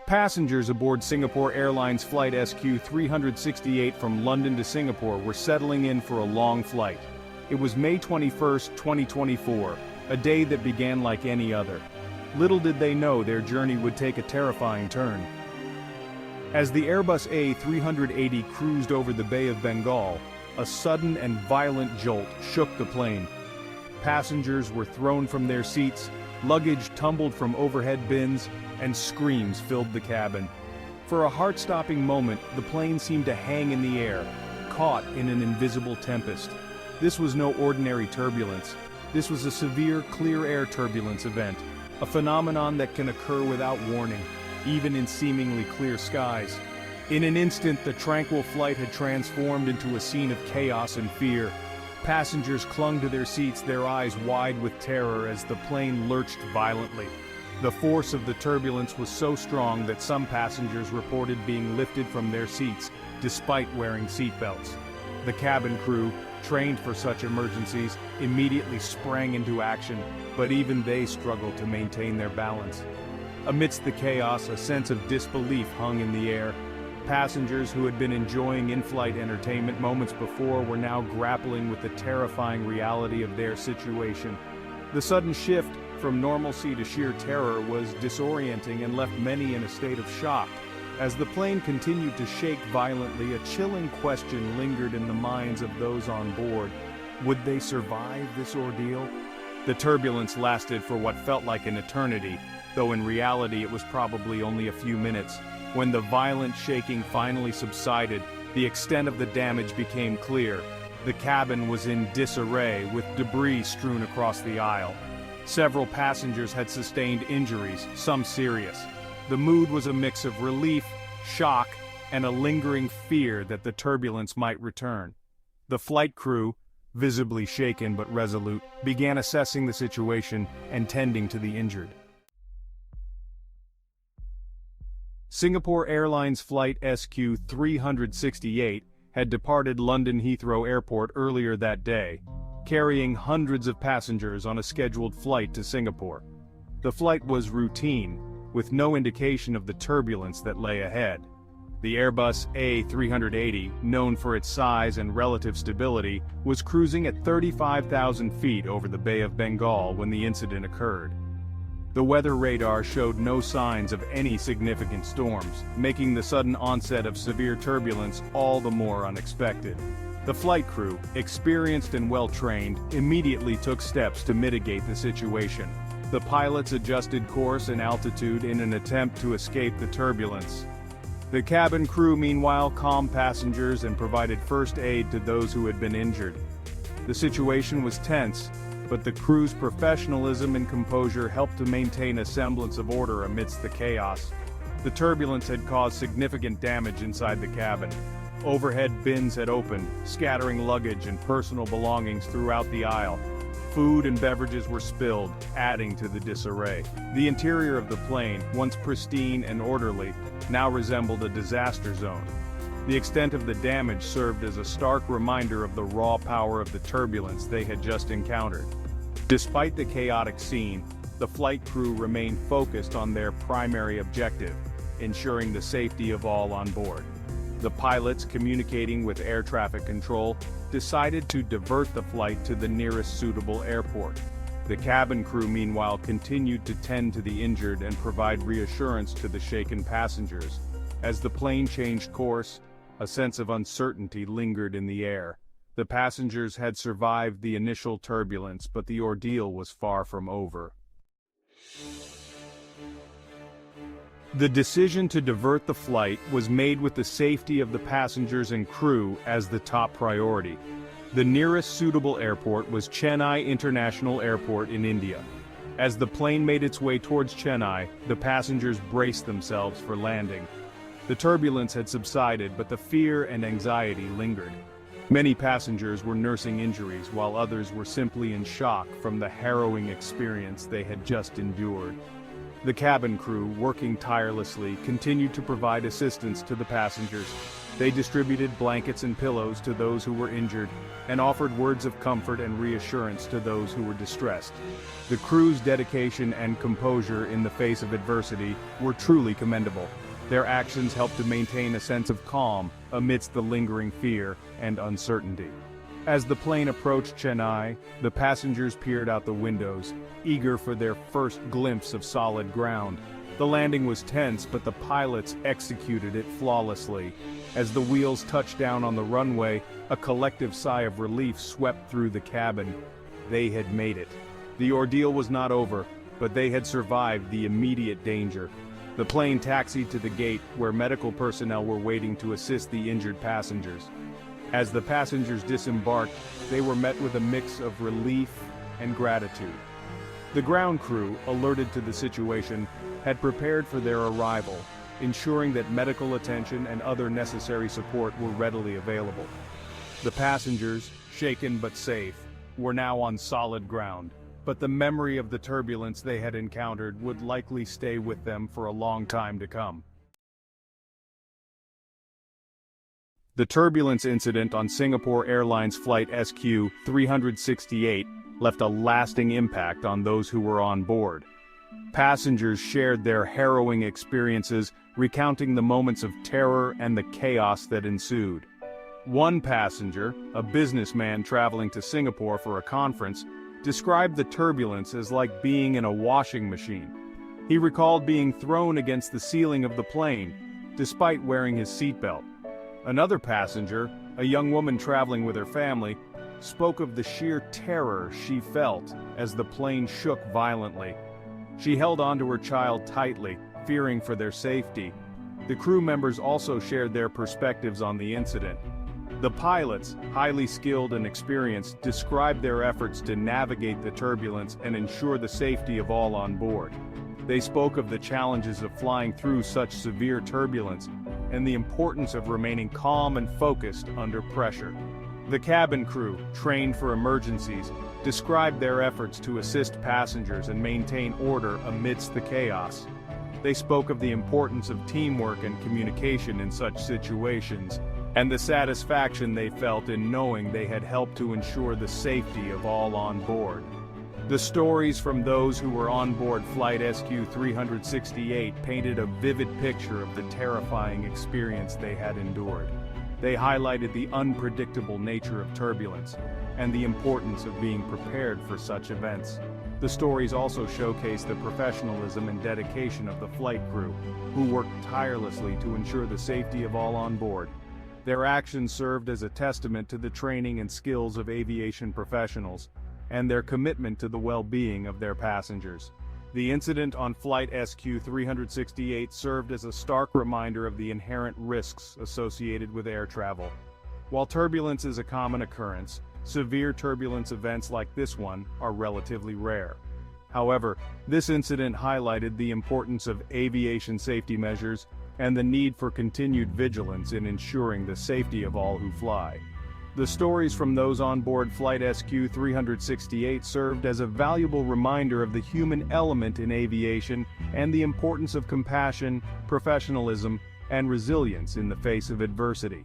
Passengers aboard Singapore Airlines Flight SQ-368 from London to Singapore were settling in for a long flight. It was May 21, 2024, a day that began like any other. Little did they know their journey would take a terrifying turn. As the Airbus A380 cruised over the Bay of Bengal, a sudden and violent jolt shook the plane. Passengers were thrown from their seats, luggage tumbled from overhead bins, and screams filled the cabin. For a heart-stopping moment, the plane seemed to hang in the air, caught in an invisible tempest. This was no ordinary turbulence. This was a severe clear air turbulence event, a phenomenon that can occur without warning, even in seemingly clear skies. In an instant, the tranquil flight had transformed into a scene of chaos and fear. Passengers clung to their seats, their eyes wide with terror as the plane lurched violently. The force of the turbulence was so strong that some passengers reported being lifted from their seats, despite wearing seatbelts. The cabin crew, trained for such emergencies, immediately sprang into action, but even they struggled to maintain their balance. Amidst the chaos, a sense of disbelief hung in the air. Passengers who had been enjoying in-flight entertainment moments before were now grappling with the terrifying reality of their situation. The sudden shift from normalcy to sheer terror was disorienting and left many in a state of shock. As the plane continued to shake violently, a chilling question lingered in the minds of those on board. Would they survive this ordeal? The turbulence lasted for what felt like an eternity, though in reality it was probably only a few minutes. When the violent shaking finally subsided, the extent of the damage became clear. The cabin was in disarray, with debris strewn across the aisle. Several passengers had sustained injuries, some serious. The mood was a mix of relief, shock, and a lingering fear that the turbulence might return. The flight crew, visibly shaken but resolute, began assessing the situation and tending to the injured. Singapore Airlines Flight SQ-368 had departed London Heathrow Airport earlier that day, carrying hundreds of passengers on a scheduled flight to Singapore. The flight was routine, with no indication of the turbulence that lay ahead. The Airbus A380, known for its size and relative stability, was cruising at 35,000 feet over the Bay of Bengal when the incident occurred. The weather radar showed no signs of any significant storms, making the sudden onset of severe turbulence all the more unexpected. The flight crew, experienced and well-trained, immediately took steps to mitigate the situation. The pilots adjusted course and altitude in an attempt to escape the turbulence. The cabin crew meanwhile calmed passengers and provided first aid to those who had been injured. The situation was tense, but the crew's professionalism and composure helped to maintain a semblance of order amidst the chaos. The turbulence had caused significant damage inside the cabin. Overhead bins had opened, scattering luggage and personal belongings throughout the aisle. Food and beverages were spilled, adding to the disarray. The interior of the plane, once pristine and orderly, now resembled a disaster zone. The extent of the damage served as a stark reminder of the raw power of the turbulence they had just encountered. Despite the chaotic scene, the flight crew remained focused on their primary objective, ensuring the safety of all on board. The pilots, communicating with air traffic control, decided to divert the flight to the nearest suitable airport. The cabin crew meanwhile continued to tend to the injured and provide reassurance to the shaken passengers. As the plane changed course, a sense of uncertainty lingered in the air. The passengers had survived the initial turbulence, but the ordeal was far from over. The decision to divert the flight was made with the safety of the passengers and crew as the top priority. The nearest suitable airport was Chennai International Airport in India. As the plane made its way towards Chennai, the passengers braced themselves for landing. The turbulence had subsided, but the fear and anxiety lingered. Many passengers were nursing injuries, while others were simply in shock from the harrowing experience they had just endured. The cabin crew, working tirelessly, continued to provide assistance to the passengers. They distributed blankets and pillows to those who were injured, and offered words of comfort and reassurance to those who were distressed. The crew's dedication and composure in the face of adversity were truly commendable. Their actions helped to maintain a sense of calm amidst the lingering fear and uncertainty. As the plane approached Chennai, the passengers peered out the windows, eager for their first glimpse of solid ground. The landing was tense, but the pilots executed it flawlessly. As the wheels touched down on the runway, a collective sigh of relief swept through the cabin. They had made it. The ordeal was not over, but they had survived the immediate danger. The plane taxied to the gate, where medical personnel were waiting to assist the injured passengers. As the passengers disembarked, they were met with a mix of relief and gratitude. The ground crew, alerted to the situation, had prepared for their arrival, ensuring that medical attention and other necessary support were readily available. The passengers, shaken but safe, were now on solid ground, but the memory of the turbulence they had encountered would likely stay with them for a long time to come. The turbulence incident on Singapore Airlines Flight SQ-368 left a lasting impact on those who were on board. Passengers shared their harrowing experiences, recounting the moments of terror and the chaos that ensued. One passenger, a businessman traveling to Singapore for a conference, described the turbulence as like being in a washing machine. He recalled being thrown against the ceiling of the plane, despite wearing his seatbelt. Another passenger, a young woman traveling with her family, spoke of the sheer terror she felt as the plane shook violently. She held onto her child tightly, fearing for their safety. The crew members also shared their perspectives on the incident. The pilots, highly skilled and experienced, described their efforts to navigate the turbulence and ensure the safety of all on board. They spoke of the challenges of flying through such severe turbulence and the importance of remaining calm and focused under pressure. The cabin crew, trained for emergencies, described their efforts to assist passengers and maintain order amidst the chaos. They spoke of the importance of teamwork and communication in such situations, and the satisfaction they felt in knowing they had helped to ensure the safety of all on board. The stories from those who were on board Flight SQ-368 painted a vivid picture of the terrifying experience they had endured. They highlighted the unpredictable nature of turbulence and the importance of being prepared for such events. The stories also showcased the professionalism and dedication of the flight crew, who worked tirelessly to ensure the safety of all on board. Their actions served as a testament to the training and skills of aviation professionals, and their commitment to the well-being of their passengers. The incident on Flight SQ-368 served as a stark reminder of the inherent risks associated with air travel. While turbulence is a common occurrence, severe turbulence events like this one are relatively rare. However, this incident highlighted the importance of aviation safety measures and the need for continued vigilance in ensuring the safety of all who fly. The stories from those on board Flight SQ-368 served as a valuable reminder of the human element in aviation and the importance of compassion, professionalism, and resilience in the face of adversity.